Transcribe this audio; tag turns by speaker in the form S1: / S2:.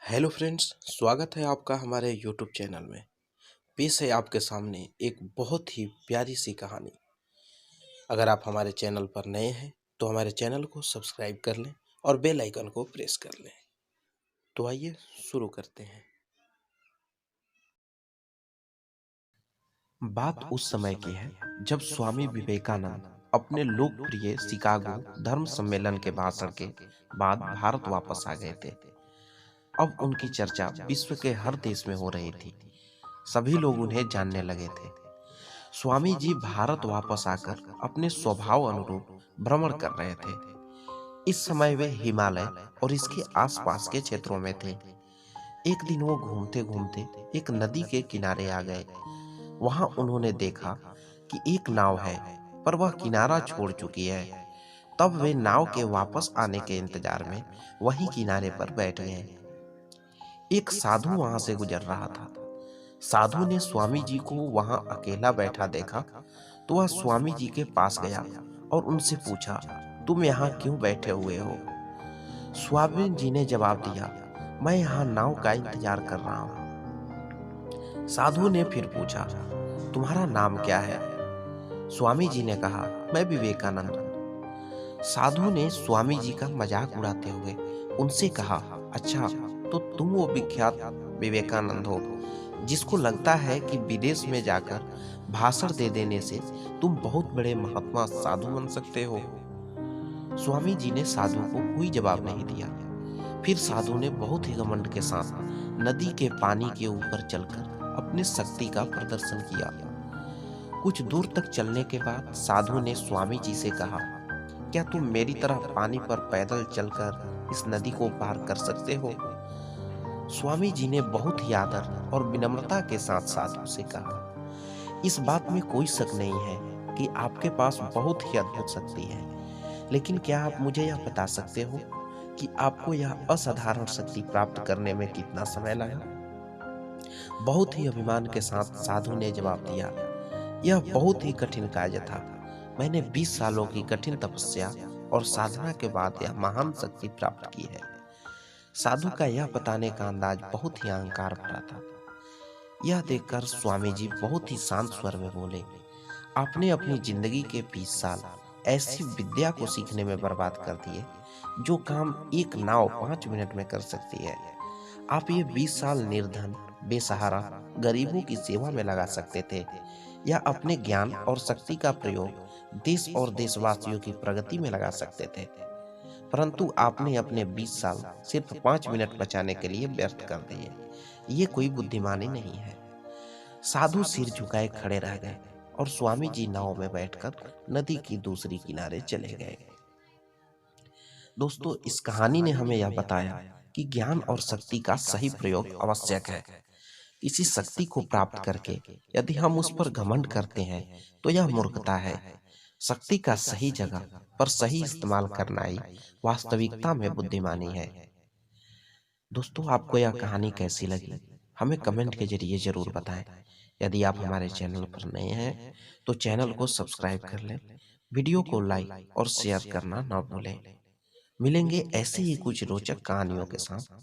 S1: Hello friends, स्वागत है आपका हमारे यूट्यूब चैनल में। पेश है आपके सामने एक बहुत ही प्यारी सी कहानी। अगर आप हमारे चैनल पर नए हैं तो हमारे चैनल को सब्सक्राइब कर लें और बेल आइकन को प्रेस कर लें। तो आइए शुरू करते हैं। बात उस समय की है जब स्वामी विवेकानंद अपने लोकप्रिय शिकागो धर्म सम्मेलन के भाषण के बाद भारत वापस आ गए थे। अब उनकी चर्चा विश्व के हर देश में हो रही थी। सभी लोग उन्हें जानने लगे थे। स्वामी जी भारत वापस आकर अपने स्वभाव अनुरूप भ्रमण कर रहे थे। इस समय वे हिमालय और इसके आसपास के क्षेत्रों में थे। एक दिन वो घूमते घूमते एक नदी के किनारे आ गए। वहां उन्होंने देखा कि एक नाव है, पर वह किनारा छोड़ चुकी है। तब वे नाव के वापस आने के इंतजार में वहीं किनारे पर बैठ गए। एक साधु वहां से गुजर रहा था। साधु ने स्वामी जी को वहां अकेला बैठा देखा तो वह स्वामी जी के पास गया और उनसे पूछा, तुम यहाँ क्यों बैठे हुए हो? स्वामी जी ने जवाब दिया, मैं यहाँ नाव का इंतजार कर रहा हूँ। साधु ने फिर पूछा, तुम्हारा नाम क्या है? स्वामी जी ने कहा, मैं विवेकानंद हूँ। साधु ने स्वामी जी का मजाक उड़ाते हुए उनसे कहा, अच्छा, तो तुम वो विख्यात विवेकानंद हो जिसको लगता है कि विदेश में जाकर भाषण दे देने से तुम बहुत बड़े महात्मा साधु बन सकते हो। स्वामी जी ने साधु को कोई जवाब नहीं दिया। फिर साधु ने बहुत ही घमंड के साथ नदी के पानी के ऊपर चलकर अपनी शक्ति का प्रदर्शन किया। कुछ दूर तक चलने के बाद साधु ने स्वामी जी से कहा, क्या तुम मेरी तरह पानी पर पैदल चलकर इस नदी को पार कर सकते हो? स्वामी जी ने बहुत ही आदर और विनम्रता के साथ साधु से कहा, इस बात में कोई शक नहीं है कि आपके पास बहुत ही अद्भुत शक्ति है, लेकिन क्या आप मुझे यह बता सकते हो कि आपको यह असाधारण शक्ति प्राप्त करने में कितना समय लगा? बहुत ही अभिमान के साथ साधु ने जवाब दिया, यह बहुत ही कठिन कार्य था। मैंने 20 सालों की कठिन तपस्या और साधना के बाद यह महान शक्ति प्राप्त की है। साधु का यह बताने का अंदाज बहुत ही अहंकार भरा था। यह देखकर स्वामी जी बहुत ही शांत स्वर में बोले, आपने अपनी जिंदगी के 20 साल ऐसी विद्या को सीखने में बर्बाद कर दिए जो काम एक नाव 5 मिनट में कर सकती है। आप ये 20 साल निर्धन, बेसहारा गरीबों की सेवा में लगा सकते थे, या अपने ज्ञान और शक्ति का प्रयोग देश और देशवासियों की प्रगति में लगा सकते थे। परंतु आपने अपने 20 साल सिर्फ 5 मिनट बचाने के लिए व्यर्थ कर दिए। ये कोई बुद्धिमानी नहीं है। साधु सिर झुकाए खड़े रह गए और स्वामी जी नाव में बैठकर नदी की दूसरी किनारे चले गए। दोस्तों, इस कहानी ने हमें यह बताया कि ज्ञान और शक्ति का सही प्रयोग आवश्यक है। किसी शक्ति को प्राप्त करके यदि हम उस पर घमंड करते हैं तो यह मूर्खता है। शक्ति का सही जगह पर सही इस्तेमाल करना ही वास्तविकता में बुद्धिमानी है। दोस्तों, आपको यह कहानी कैसी लगी हमें कमेंट के जरिए जरूर बताएं। यदि आप हमारे चैनल पर नए हैं तो चैनल को सब्सक्राइब कर लें, वीडियो को लाइक और शेयर करना ना भूलें। मिलेंगे ऐसे ही कुछ रोचक कहानियों के साथ।